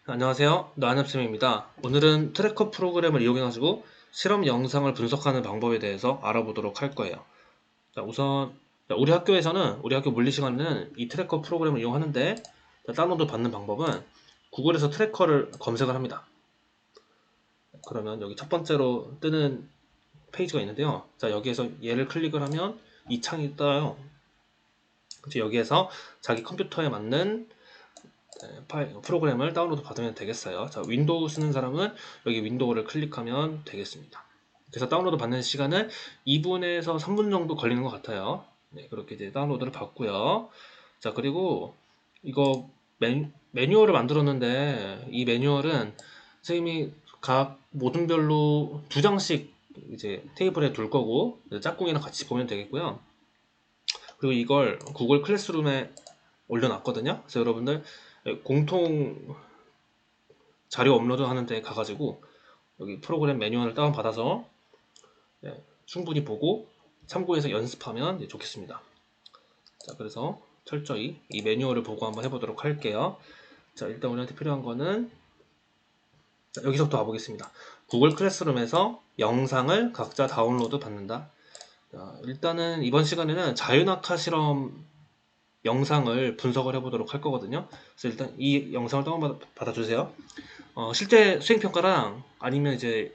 안녕하세요. 나은엽쌤입니다. 오늘은 트래커 프로그램을 이용해가지고 실험 영상을 분석하는 방법에 대해서 알아보도록 할 거예요. 우선 우리 학교에서는 우리 학교 물리 시간에는 이 트래커 프로그램을 이용하는데 다운로드 받는 방법은 구글에서 트래커를 검색을 합니다. 그러면 여기 첫 번째로 뜨는 페이지가 있는데요. 자, 여기에서 얘를 클릭을 하면 이 창이 떠요. 여기에서 자기 컴퓨터에 맞는 프로그램을 다운로드 받으면 되겠어요. 자, 윈도우 쓰는 사람은 여기 윈도우를 클릭하면 되겠습니다. 그래서 다운로드 받는 시간은 2분에서 3분 정도 걸리는 것 같아요. 네, 그렇게 이제 다운로드를 받고요. 자, 그리고 이거 매뉴얼을 만들었는데 이 매뉴얼은 선생님이 각 모둠별로 2장씩 이제 테이블에 둘 거고 짝꿍이랑 같이 보면 되겠고요. 그리고 이걸 구글 클래스룸에 올려놨거든요. 그래서 여러분들 공통 자료 업로드 하는데 가가지고 여기 프로그램 매뉴얼을 다운받아서 충분히 보고 참고해서 연습하면 좋겠습니다. 자, 그래서 철저히 이 매뉴얼을 보고 한번 해보도록 할게요. 자, 일단 우리한테 필요한 거는 여기서부터 가보겠습니다. 구글 클래스룸에서 영상을 각자 다운로드 받는다. 자, 일단은 이번 시간에는 자유낙하 실험 영상을 분석을 해보도록 할 거거든요. 그래서 일단 이 영상을 다운받아 주세요. 실제 수행평가랑 아니면 이제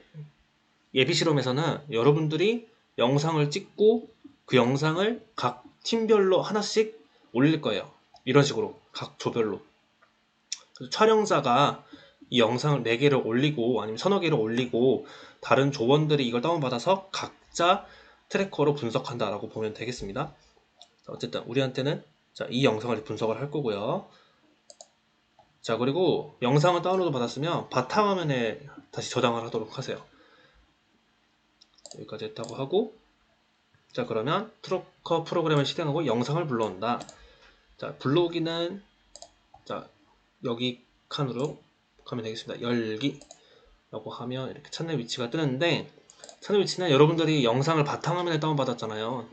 예비 실험에서는 여러분들이 영상을 찍고 그 영상을 각 팀별로 하나씩 올릴 거예요. 이런 식으로 각 조별로. 그래서 촬영자가 이 영상을 4개를 올리고 아니면 서너 개를 올리고 다른 조원들이 이걸 다운받아서 각자 트래커로 분석한다라고 보면 되겠습니다. 자, 어쨌든 우리한테는 자, 이 영상을 분석을 할 거고요. 자, 그리고 영상을 다운로드 받았으면 바탕화면에 다시 저장을 하도록 하세요. 여기까지 했다고 하고, 자, 그러면 트래커 프로그램을 실행하고 영상을 불러온다. 자, 불러오기는 자, 여기 칸으로 가면 되겠습니다. 열기 라고 하면 이렇게 찾는 위치가 뜨는데, 찾는 위치는 여러분들이 영상을 바탕화면에 다운받았잖아요.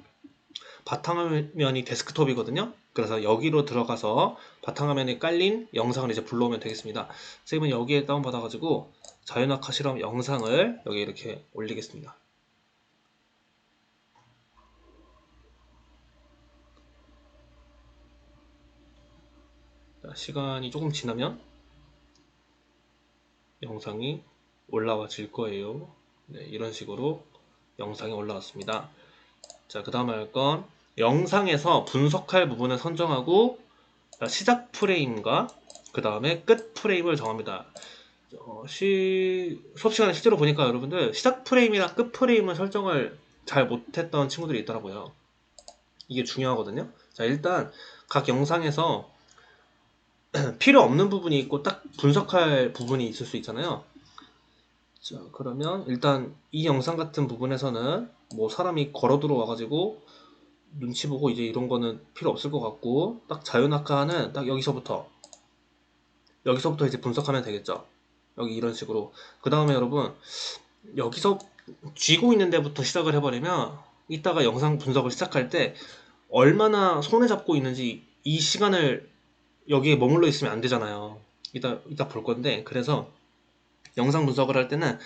바탕화면이 데스크톱이거든요. 그래서 여기로 들어가서 바탕화면에 깔린 영상을 이제 불러오면 되겠습니다. 선생님은 여기에 다운받아가지고 자유낙하 실험 영상을 여기 이렇게 올리겠습니다. 자, 시간이 조금 지나면 영상이 올라와질 거예요. 네, 이런 식으로 영상이 올라왔습니다. 자, 그 다음 할 건 영상에서 분석할 부분을 선정하고 시작 프레임과 그 다음에 끝 프레임을 정합니다. 수업 시간에 실제로 보니까 여러분들 시작 프레임이랑 끝 프레임을 설정을 잘 못했던 친구들이 있더라고요. 이게 중요하거든요. 자, 일단 각 영상에서 필요 없는 부분이 있고 딱 분석할 부분이 있을 수 있잖아요. 자, 그러면 일단 이 영상 같은 부분에서는 뭐 사람이 걸어 들어와가지고 눈치 보고 이제 이런 거는 필요 없을 것 같고 딱 자유낙하는 딱 여기서부터 이제 분석하면 되겠죠. 여기 이런 식으로. 그 다음에 여러분 여기서 쥐고 있는 데부터 시작을 해버리면 이따가 영상 분석을 시작할 때 얼마나 손에 잡고 있는지 이 시간을 여기에 머물러 있으면 안 되잖아요. 이따 볼 건데 그래서 영상 분석을 할 때는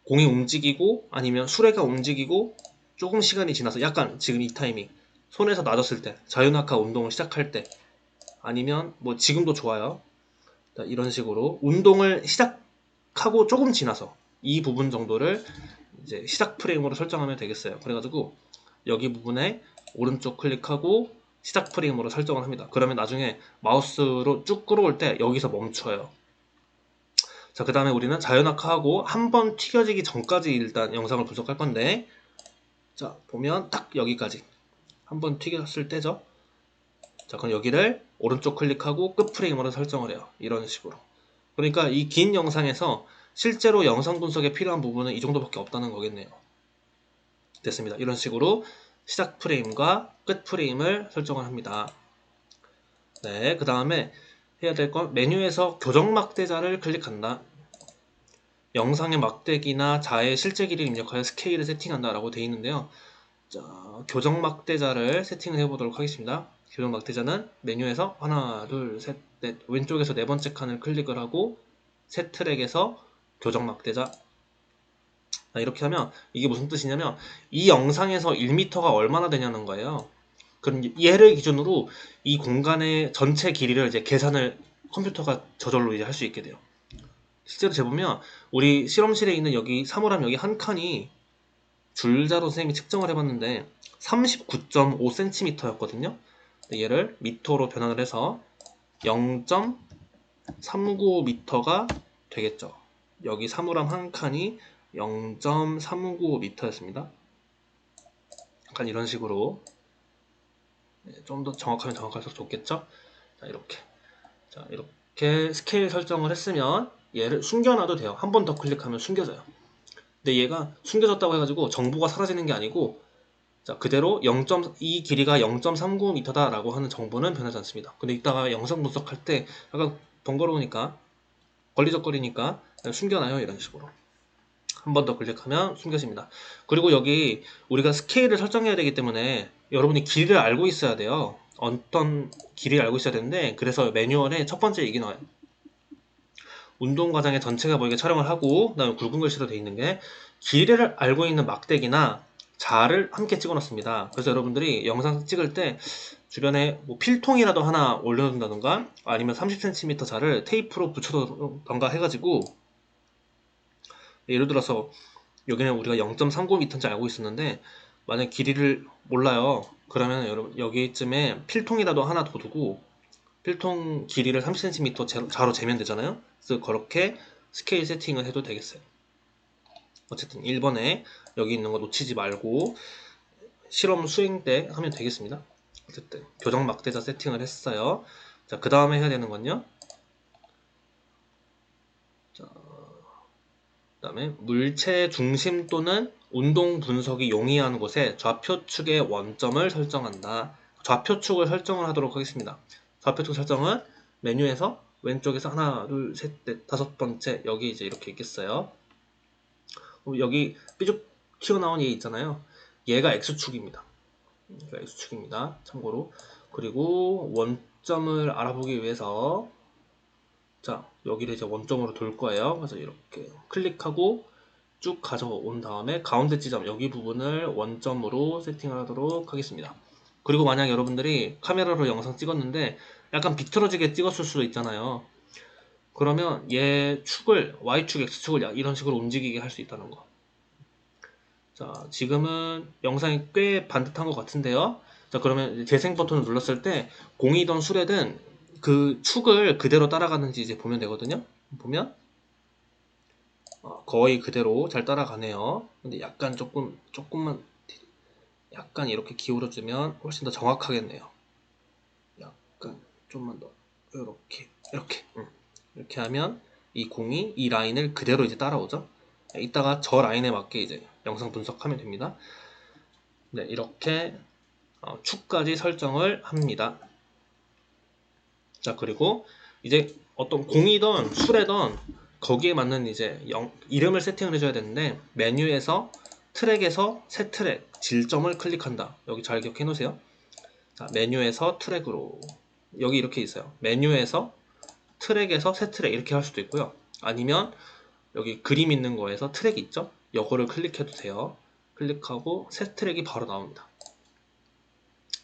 공이 움직이고 아니면 수레가 움직이고 조금 시간이 지나서 약간 지금 이 타이밍 손에서 놔뒀을 때 자유낙하 운동을 시작할 때 아니면 뭐 지금도 좋아요. 이런 식으로 운동을 시작하고 조금 지나서 이 부분 정도를 이제 시작 프레임으로 설정하면 되겠어요. 그래가지고 여기 부분에 오른쪽 클릭하고 시작 프레임으로 설정을 합니다. 그러면 나중에 마우스로 쭉 끌어올 때 여기서 멈춰요. 자, 그 다음에 우리는 자유낙하하고 한번 튀겨지기 전까지 일단 영상을 분석할 건데 자, 보면 딱 여기까지 한번 튀겼을 때죠. 자, 그럼 여기를 오른쪽 클릭하고 끝 프레임으로 설정을 해요. 이런 식으로. 그러니까 이 긴 영상에서 실제로 영상 분석에 필요한 부분은 이 정도밖에 없다는 거겠네요. 됐습니다. 이런 식으로 시작 프레임과 끝 프레임을 설정을 합니다. 네, 그 다음에 해야 될 건 메뉴에서 교정 막대자를 클릭한다. 영상의 막대기나 자의 실제 길이를 입력하여 스케일을 세팅한다 라고 되어 있는데요. 자, 교정 막대자를 세팅을 해보도록 하겠습니다. 교정 막대자는 메뉴에서 하나, 둘, 셋, 넷 왼쪽에서 네 번째 칸을 클릭을 하고 새 트랙에서 교정 막대자. 이렇게 하면 이게 무슨 뜻이냐면 이 영상에서 1m가 얼마나 되냐는 거예요. 그럼 얘를 기준으로 이 공간의 전체 길이를 이제 계산을 컴퓨터가 저절로 이제 할 수 있게 돼요. 실제로 재보면 우리 실험실에 있는 여기 사물함 여기 한 칸이 줄자로 선생님이 측정을 해봤는데 39.5cm였거든요. 얘를 미터로 변환을 해서 0.395m가 되겠죠. 여기 사물함 한 칸이 0.395m였습니다. 약간 이런 식으로 좀 더 정확하면 정확할수록 좋겠죠? 자, 이렇게 스케일 설정을 했으면 얘를 숨겨놔도 돼요. 한 번 더 클릭하면 숨겨져요. 근데 얘가 숨겨졌다고 해가지고 정보가 사라지는 게 아니고 자, 그대로 이 길이가 0.395m다 라고 하는 정보는 변하지 않습니다. 근데 이따가 영상 분석할 때 약간 번거로우니까 걸리적거리니까 숨겨놔요. 이런 식으로 한 번 더 클릭하면 숨겨집니다. 그리고 여기 우리가 스케일을 설정해야 되기 때문에 여러분이 길이를 알고 있어야 돼요. 어떤 길이를 알고 있어야 되는데 그래서 매뉴얼에 첫 번째 얘기 나와요. 운동 과정의 전체가 보이게 촬영을 하고 그다음에 굵은 글씨로 되어 있는 게 길이를 알고 있는 막대기나 자를 함께 찍어놨습니다. 그래서 여러분들이 영상 찍을 때 주변에 뭐 필통이라도 하나 올려놓는다던가 아니면 30cm 자를 테이프로 붙여던가 해가지고 예를 들어서 여기는 우리가 0.39m인지 알고 있었는데 만약 길이를 몰라요. 그러면 여러분 여기쯤에 필통이라도 하나 더 두고 필통 길이를 30cm 자로 재면 되잖아요. 그래서 그렇게 스케일 세팅을 해도 되겠어요. 어쨌든 1번에 여기 있는 거 놓치지 말고 실험 수행 때 하면 되겠습니다. 어쨌든 교정 막대자 세팅을 했어요. 자, 그 다음에 해야 되는 건요. 자, 그다음에 물체 중심 또는 운동 분석이 용이한 곳에 좌표축의 원점을 설정한다. 좌표축을 설정을 하도록 하겠습니다. 좌표축 설정은 메뉴에서 왼쪽에서 하나, 둘, 셋, 넷, 다섯 번째 여기 이제 이렇게 있겠어요. 여기 삐죽 튀어나온 얘 있잖아요. 얘가 X축입니다. 얘가 X축입니다. 참고로. 그리고 원점을 알아보기 위해서 자, 여기를 이제 원점으로 돌 거예요. 그래서 이렇게 클릭하고 쭉 가져온 다음에 가운데 지점 여기 부분을 원점으로 세팅하도록 하겠습니다. 그리고 만약 여러분들이 카메라로 영상 찍었는데 약간 비틀어지게 찍었을 수도 있잖아요. 그러면 얘 축을 Y축, X축을 이런 식으로 움직이게 할 수 있다는 거. 자, 지금은 영상이 꽤 반듯한 것 같은데요. 자, 그러면 재생 버튼을 눌렀을 때 공이든 수레든 그 축을 그대로 따라가는지 이제 보면 되거든요. 보면 거의 그대로 잘 따라가네요. 근데 약간 조금만 약간 이렇게 기울어주면 훨씬 더 정확하겠네요. 약간 좀만 더 이렇게 하면 이 공이 이 라인을 그대로 이제 따라오죠. 이따가 저 라인에 맞게 이제 영상 분석하면 됩니다. 네, 이렇게 축까지 설정을 합니다. 자, 그리고 이제 어떤 공이든 수레든 거기에 맞는 이제 이름을 세팅을 해줘야 되는데 메뉴에서 트랙에서 새 트랙 질점을 클릭한다. 여기 잘 기억해 놓으세요. 자, 메뉴에서 트랙으로 여기 이렇게 있어요. 메뉴에서 트랙에서 새 트랙 이렇게 할 수도 있고요. 아니면 여기 그림 있는 거에서 트랙 있죠? 이거를 클릭해도 돼요. 클릭하고 새 트랙이 바로 나옵니다.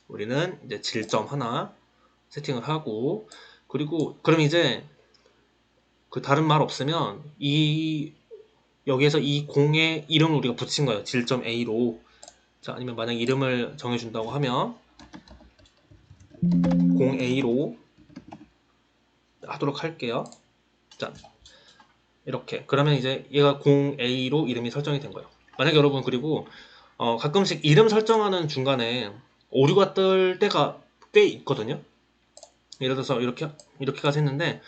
우리는 이제 질점 하나 세팅을 하고 그리고 그럼 이제 그 다른 말 없으면 여기에서 이 공의 이름을 우리가 붙인 거예요. 질점 A로. 자, 아니면 만약 이름을 정해준다고 하면 공 A로 하도록 할게요. 자, 이렇게 그러면 이제 얘가 공 A로 이름이 설정이 된 거예요. 만약 여러분 그리고 가끔씩 이름 설정하는 중간에 오류가 뜰 때가 꽤 있거든요. 예를 들어서 이렇게까지 했는데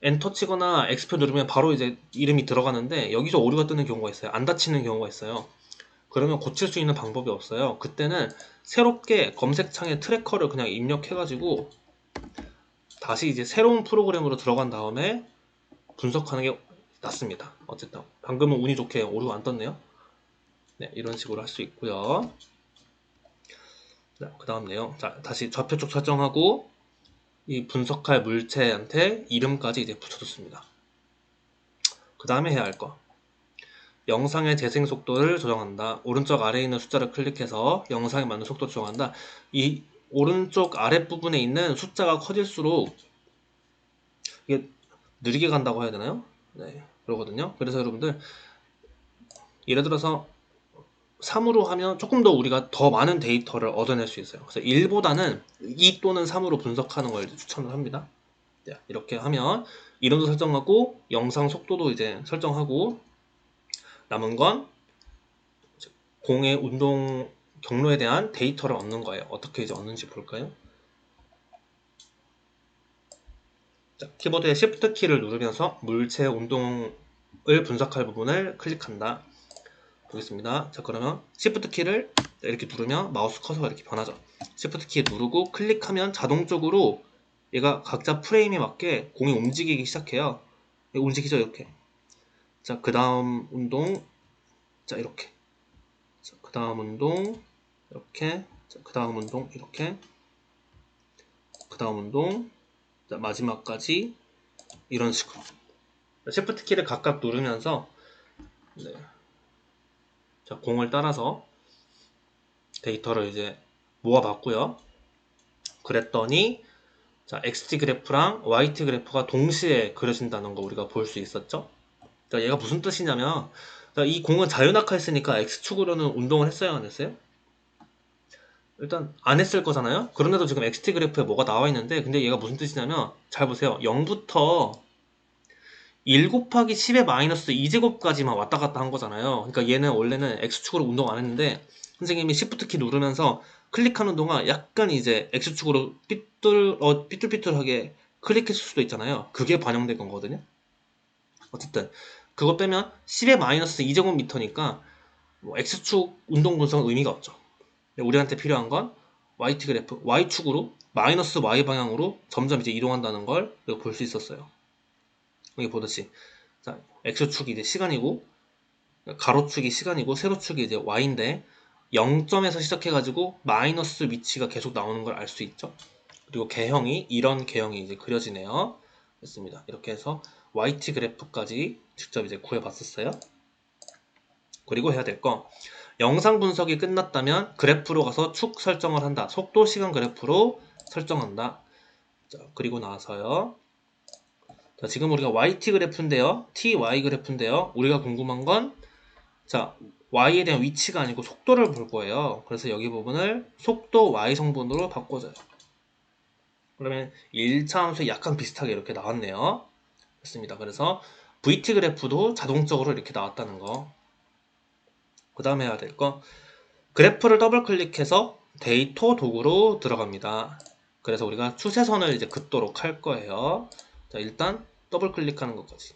엔터 치거나 X표 누르면 바로 이제 이름이 들어가는데 여기서 오류가 뜨는 경우가 있어요. 안 닫히는 경우가 있어요. 그러면 고칠 수 있는 방법이 없어요. 그때는 새롭게 검색창에 트래커를 그냥 입력해가지고 다시 이제 새로운 프로그램으로 들어간 다음에 분석하는 게 낫습니다. 어쨌든 방금은 운이 좋게 오류가 안 떴네요. 네, 이런 식으로 할 수 있고요. 자, 그 다음 내용. 자, 다시 좌표축 설정하고 이 분석할 물체한테 이름까지 이제 붙여줬습니다. 그 다음에 해야 할 거. 영상의 재생 속도를 조정한다. 오른쪽 아래에 있는 숫자를 클릭해서 영상에 맞는 속도 조정한다. 이 오른쪽 아랫부분에 있는 숫자가 커질수록 이게 느리게 간다고 해야 되나요? 네, 그러거든요. 그래서 여러분들 예를 들어서 3으로 하면 조금 더 우리가 더 많은 데이터를 얻어낼 수 있어요. 그래서 1보다는 2 또는 3으로 분석하는 걸 추천을 합니다. 이렇게 하면 이름도 설정하고 영상 속도도 이제 설정하고 남은 건 공의 운동 경로에 대한 데이터를 얻는 거예요. 어떻게 이제 얻는지 볼까요? 자, 키보드의 Shift 키를 누르면서 물체 운동을 분석할 부분을 클릭한다. 보겠습니다. 자, 그러면 Shift 키를 이렇게 누르면 마우스 커서가 이렇게 변하죠. Shift 키 누르고 클릭하면 자동적으로 얘가 각자 프레임에 맞게 공이 움직이기 시작해요. 움직이죠, 이렇게. 자, 그 다음 운동, 자, 이렇게. 자, 그 다음 운동, 이렇게. 자, 그 다음 운동, 이렇게. 그 다음 운동, 자, 마지막까지 이런 식으로. Shift 키를 각각 누르면서, 네. 자, 공을 따라서 데이터를 이제 모아봤고요. 그랬더니, 자, XT 그래프랑 YT 그래프가 동시에 그려진다는 거 우리가 볼 수 있었죠. 그러니까 얘가 무슨 뜻이냐면, 그러니까 이 공은 자유낙하했으니까 X축으로는 운동을 했어요, 안 했어요? 일단 안 했을 거잖아요. 그런데도 지금 XT 그래프에 뭐가 나와 있는데, 근데 얘가 무슨 뜻이냐면, 잘 보세요. 0부터 1 곱하기 10의 마이너스 2제곱까지만 왔다 갔다 한 거잖아요. 그러니까 얘는 원래는 X축으로 운동 안 했는데 선생님이 Shift 키 누르면서 클릭하는 동안 약간 이제 X축으로 삐뚤삐뚤하게 클릭했을 수도 있잖아요. 그게 반영된 거거든요. 어쨌든 그거 빼면 10의 마이너스 2제곱미터니까 뭐 X축 운동 분석은 의미가 없죠. 우리한테 필요한 건 YT 그래프, Y축으로 마이너스 Y 방향으로 점점 이제 이동한다는 걸 볼 수 있었어요. 여기 보듯이 자, X축이 이제 시간이고 가로축이 시간이고 세로축이 이제 Y인데 0점에서 시작해가지고 마이너스 위치가 계속 나오는 걸 알 수 있죠. 그리고 개형이 이런 개형이 이제 그려지네요. 됐습니다. 이렇게 해서 YT 그래프까지 직접 이제 구해봤었어요. 그리고 해야 될 거 영상 분석이 끝났다면 그래프로 가서 축 설정을 한다. 속도 시간 그래프로 설정한다. 자, 그리고 나서요. 자, 지금 우리가 YT 그래프인데요. TY 그래프인데요. 우리가 궁금한 건 자, Y에 대한 위치가 아니고 속도를 볼 거예요. 그래서 여기 부분을 속도 Y 성분으로 바꿔줘요. 그러면 1차 함수에 약간 비슷하게 이렇게 나왔네요. 됐습니다. 그래서 VT 그래프도 자동적으로 이렇게 나왔다는 거. 그 다음에 해야 될 거 그래프를 더블 클릭해서 데이터 도구로 들어갑니다. 그래서 우리가 추세선을 이제 긋도록 할 거예요. 자, 일단 더블 클릭하는 것까지.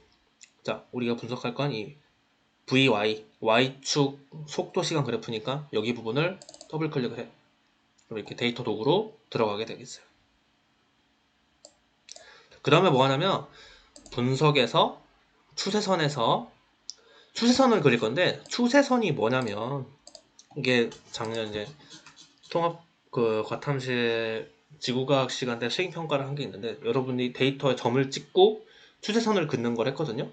자, 우리가 분석할 건 이 VY, Y축 속도 시간 그래프니까 여기 부분을 더블 클릭을 해. 그럼 이렇게 데이터 도구로 들어가게 되겠어요. 그 다음에 뭐 하냐면 분석에서 추세선에서 추세선을 그릴 건데 추세선이 뭐냐면 이게 작년 이제 통합 그 과탐실 지구과학 시간 때 수행평가를 한 게 있는데 여러분이 데이터에 점을 찍고 추세선을 긋는 걸 했거든요.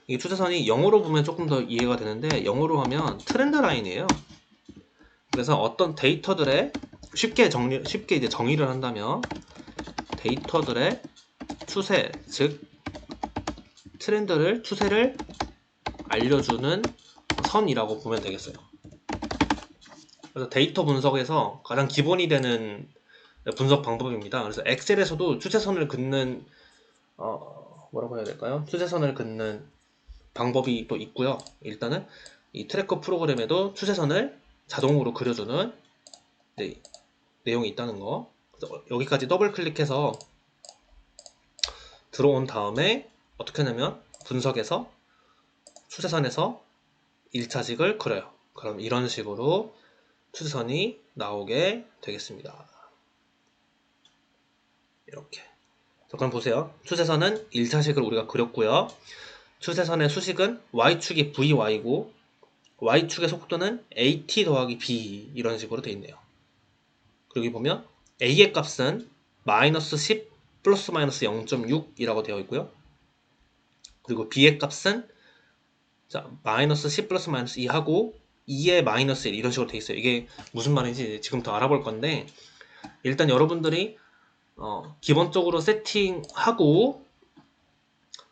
이 추세선이 영어로 보면 조금 더 이해가 되는데 영어로 하면 트렌드 라인이에요. 그래서 어떤 데이터들의 쉽게 이제 정의를 한다면 데이터들의 추세, 즉 추세를 알려주는 선이라고 보면 되겠어요. 그래서 데이터 분석에서 가장 기본이 되는 분석 방법입니다. 그래서 엑셀에서도 추세선을 긋는 뭐라고 해야 될까요? 추세선을 긋는 방법이 또 있고요. 일단은 이 트래커 프로그램에도 추세선을 자동으로 그려주는 내용이 있다는 거. 그래서 여기까지 더블 클릭해서 들어온 다음에 어떻게 하냐면 분석에서 추세선에서 1차직을 그려요. 그럼 이런 식으로 추세선이 나오게 되겠습니다. 이렇게. 자, 그럼 보세요. 추세선은 1차식을 우리가 그렸고요. 추세선의 수식은 Y축이 VY고 Y축의 속도는 AT 더하기 B 이런 식으로 되어 있네요. 그리고 여기 보면 A의 값은 마이너스 10 플러스 마이너스 0.6이라고 되어 있고요. 그리고 b의 값은 자 마이너스 10 플러스 마이너스 2 하고 2의 마이너스 1 이런 식으로 돼 있어요. 이게 무슨 말인지 지금부터 알아볼 건데 일단 여러분들이 기본적으로 세팅하고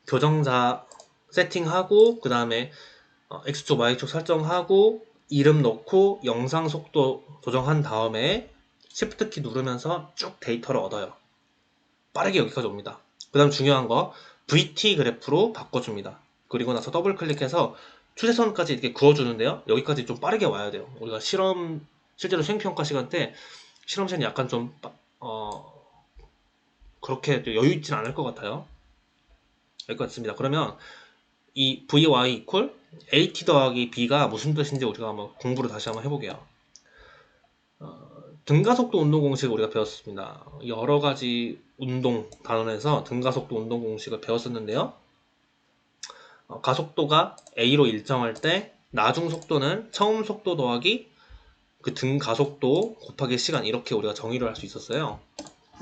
교정자 세팅하고 그 다음에 x축 y축 설정하고 이름 넣고 영상 속도 조정한 다음에 Shift 키 누르면서 쭉 데이터를 얻어요. 빠르게 여기까지 옵니다. 그 다음 중요한 거 VT 그래프로 바꿔줍니다. 그리고 나서 더블 클릭해서 추세선까지 이렇게 그어주는데요. 여기까지 좀 빠르게 와야 돼요. 우리가 실제로 수행평가 시간 때 실험 시간이 약간 좀 그렇게 여유 있진 않을 것 같아요. 여기까지 있습니다. 그러면 이 VY 이퀄 AT 더하기 B가 무슨 뜻인지 우리가 한번 공부를 다시 한번 해보게요. 등가속도 운동 공식을 우리가 배웠습니다. 여러 가지 운동 단원에서 등가속도 운동 공식을 배웠었는데요. 가속도가 A로 일정할 때 나중 속도는 처음 속도 더하기 그 등가속도 곱하기 시간 이렇게 우리가 정의를 할 수 있었어요.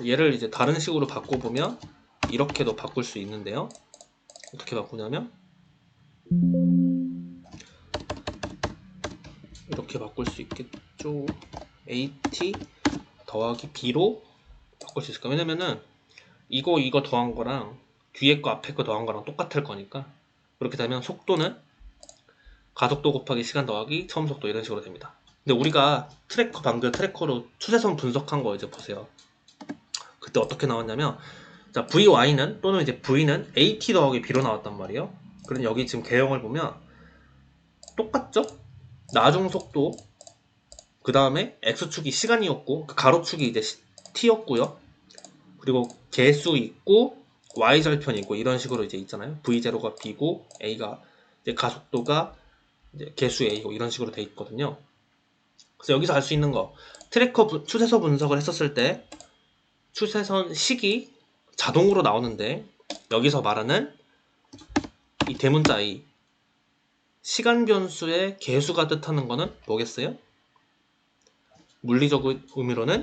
얘를 이제 다른 식으로 바꿔보면 이렇게도 바꿀 수 있는데요. 어떻게 바꾸냐면 이렇게 바꿀 수 있겠죠. AT 더하기 B로 바꿀 수 있을까? 왜냐면은 이거 더한 거랑 뒤에 거 앞에 거 더한 거랑 똑같을 거니까. 그렇게 되면 속도는 가속도 곱하기 시간 더하기 처음 속도 이런 식으로 됩니다. 근데 우리가 방금 트래커로 추세선 분석한 거 이제 보세요. 그때 어떻게 나왔냐면 자 VY는 또는 이제 V는 AT 더하기 B로 나왔단 말이에요. 그럼 여기 지금 개형을 보면 똑같죠? 나중 속도 그 다음에 X축이 시간이었고 그 가로축이 이제 T였고요. 그리고 개수 있고 Y절편이 있고 이런 식으로 이제 있잖아요. V0가 B고 A가 이제 가속도가 이제 개수 A고 이런 식으로 돼 있거든요. 그래서 여기서 알 수 있는 거 트래커 추세선 분석을 했었을 때 추세선 식이 자동으로 나오는데 여기서 말하는 이 대문자 A 시간 변수의 개수가 뜻하는 거는 뭐겠어요? 물리적인 의미로는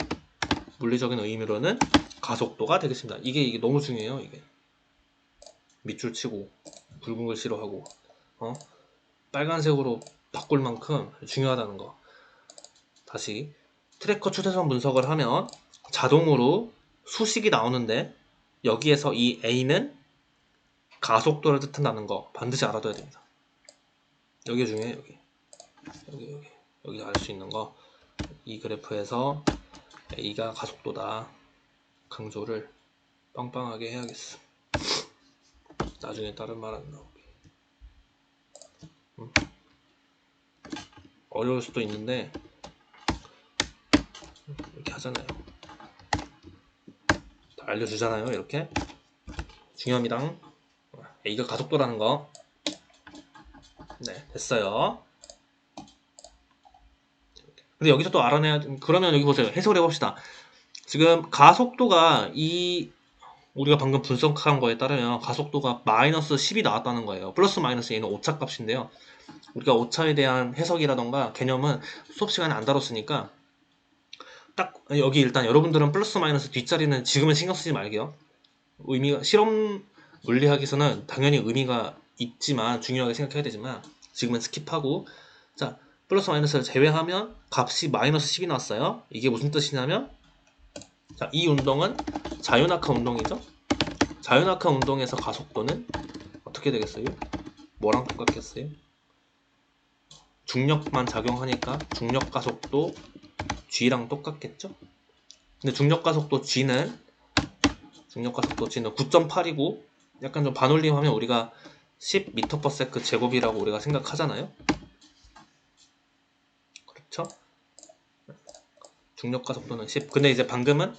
가속도가 되겠습니다. 이게 너무 중요해요. 이게 밑줄 치고 붉은 글 싫어하고 빨간색으로 바꿀 만큼 중요하다는 거. 다시 트래커 추세선 분석을 하면 자동으로 수식이 나오는데 여기에서 이 A는 가속도를 뜻한다는 거 반드시 알아둬야 됩니다. 여기 중요해요. 여기 알 수 있는 거 이 그래프에서 A가 가속도다 강조를 빵빵하게 해야겠어. 나중에 다른 말 안 나오게. 어려울 수도 있는데 이렇게 하잖아요. 다 알려주잖아요. 이렇게 중요합니다. A가 가속도라는 거. 네, 됐어요. 근데 여기서 또 알아내야 그러면 여기 보세요. 해석을 해봅시다. 지금 가속도가 우리가 방금 분석한 거에 따르면 가속도가 마이너스 10이 나왔다는 거예요. 플러스 마이너스 얘는 오차 값인데요. 우리가 오차에 대한 해석이라던가 개념은 수업 시간에 안 다뤘으니까 딱 여기 일단 여러분들은 플러스 마이너스 뒷자리는 지금은 신경 쓰지 말게요. 의미가 실험 물리학에서는 당연히 의미가 있지만 중요하게 생각해야 되지만 지금은 스킵하고 자 플러스 마이너스를 제외하면 값이 마이너스 10이 나왔어요. 이게 무슨 뜻이냐면 자, 이 운동은 자유낙하 운동이죠. 자유낙하 운동에서 가속도는 어떻게 되겠어요? 뭐랑 똑같겠어요? 중력만 작용하니까 중력 가속도 G랑 똑같겠죠? 근데 중력 가속도 G는 9.8이고 약간 좀 반올림하면 우리가 10m/s 제곱이라고 우리가 생각하잖아요. 그렇죠? 중력 가속도는 10. 근데 이제 방금은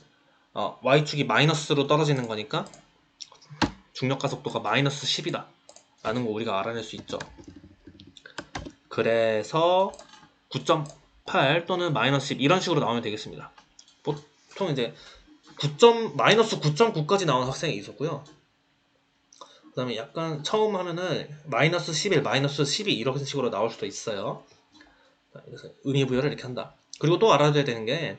y축이 마이너스로 떨어지는 거니까 중력 가속도가 마이너스 10이다 라는 거 우리가 알아낼 수 있죠. 그래서 9.8 또는 마이너스 10 이런 식으로 나오면 되겠습니다. 보통 이제 마이너스 9.9까지 나온 학생이 있었고요. 그 다음에 약간 처음 하면은 마이너스 11, 마이너스 12 이런 식으로 나올 수도 있어요. 그래서 의미 부여를 이렇게 한다. 그리고 또 알아둬야 되는 게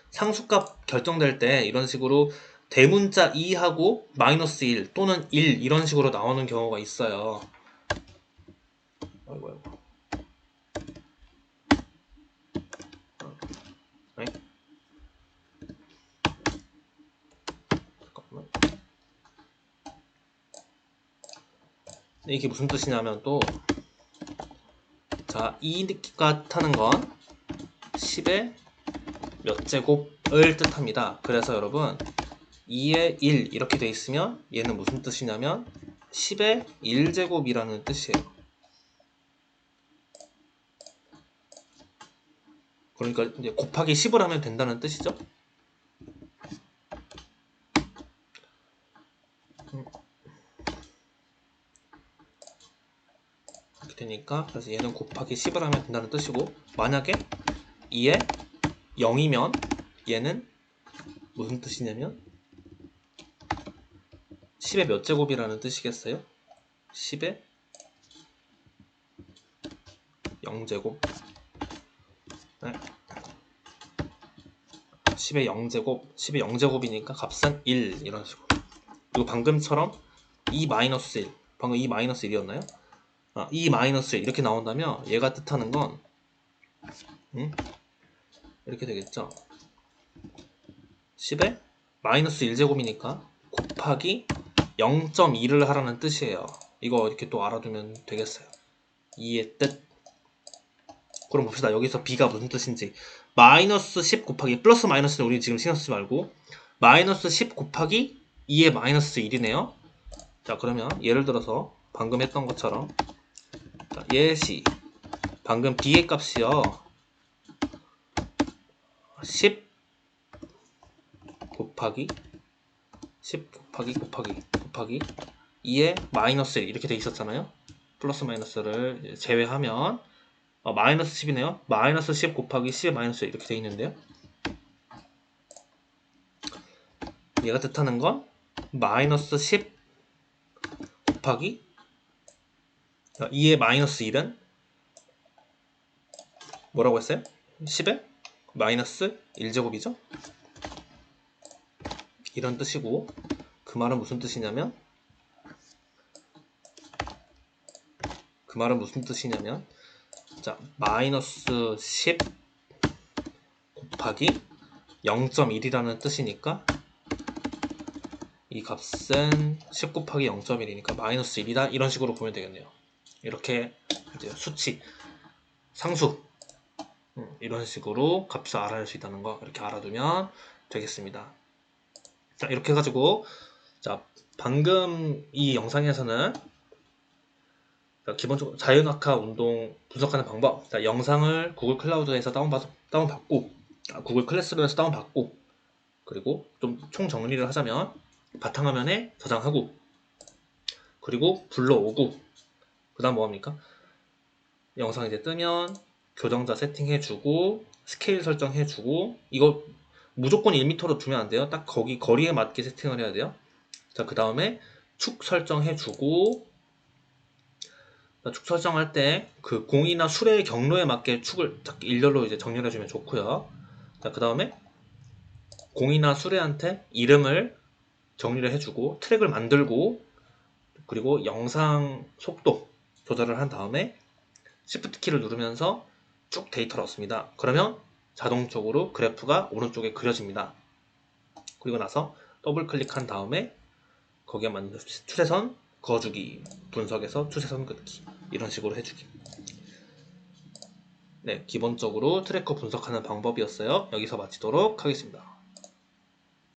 상수값 결정될 때 이런 식으로 대문자 2하고 마이너스 1 또는 1 이런 식으로 나오는 경우가 있어요. 아이고. 네? 잠깐만. 이게 무슨 뜻이냐면 또 자, 2가 타는 건 10의 몇 제곱을 뜻합니다. 그래서 여러분 2의 1 이렇게 돼 있으면 얘는 무슨 뜻이냐면 10의 1제곱이라는 뜻이에요. 그러니까 이제 곱하기 10을 하면 된다는 뜻이죠. 이렇게 되니까 그래서 얘는 곱하기 10을 하면 된다는 뜻이고, 만약에 2에 0이면 얘는 무슨 뜻이냐면 10의 몇 제곱이라는 뜻이겠어요? 10의 0제곱. 네. 10의 0제곱, 10의 0제곱이니까 값은 1 이런 식으로. 그리고 방금처럼 2-1, 방금 2-1이었나요? 2-1 이렇게 나온다면 얘가 뜻하는 건 이렇게 되겠죠. 10의 마이너스 1제곱이니까 곱하기 0.2를 하라는 뜻이에요. 이거 이렇게 또 알아두면 되겠어요. 2의 뜻. 그럼 봅시다. 여기서 b가 무슨 뜻인지. 마이너스 10 곱하기 플러스 마이너스는 우리 지금 신경 쓰지 말고 마이너스 10 곱하기 2의 마이너스 1이네요. 자, 그러면 예를 들어서 방금 했던 것처럼 자, 예시 방금 b의 값이요 10 곱하기 2의 마이너스 1 이렇게 돼 있었잖아요. 플러스 마이너스를 제외하면 마이너스 10이네요. 마이너스 10 곱하기 10의 마이너스 1 이렇게 돼 있는데요. 얘가 뜻하는 건 마이너스 10 곱하기 2의 마이너스 1은 뭐라고 했어요? 10의 마이너스 1제곱이죠? 이런 뜻이고, 그 말은 무슨 뜻이냐면 자, 마이너스 10 곱하기 0.1이라는 뜻이니까 이 값은 10 곱하기 0.1이니까 마이너스 1이다 이런 식으로 보면 되겠네요. 이렇게 이제 수치, 상수 이런 식으로 값을 알아낼 수 있다는 거 이렇게 알아두면 되겠습니다. 자, 이렇게 해가지고 자, 방금 이 영상에서는 기본적으로 자연학화 운동 분석하는 방법, 자, 영상을 구글 클라우드에서 다운받고 구글 클래스룸에서 다운받고, 그리고 좀 총정리를 하자면 바탕화면에 저장하고, 그리고 불러오고, 그 다음 뭐합니까? 영상 이제 뜨면 교정자 세팅해주고 스케일 설정해주고, 이거 무조건 1m로 두면 안 돼요. 딱 거기 거리에 맞게 세팅을 해야 돼요. 자, 그 다음에 축 설정해주고, 축 설정할 때 그 공이나 수레의 경로에 맞게 축을 딱 일렬로 이제 정렬해주면 좋고요. 자, 그 다음에 공이나 수레한테 이름을 정리를 해주고 트랙을 만들고, 그리고 영상 속도 조절을 한 다음에 Shift 키를 누르면서 쭉 데이터를 얻습니다. 그러면 자동적으로 그래프가 오른쪽에 그려집니다. 그리고 나서 더블 클릭한 다음에 거기에 맞는 추세선 그어주기, 분석에서 추세선 긋기 이런 식으로 해주기. 네, 기본적으로 트래커 분석하는 방법이었어요. 여기서 마치도록 하겠습니다.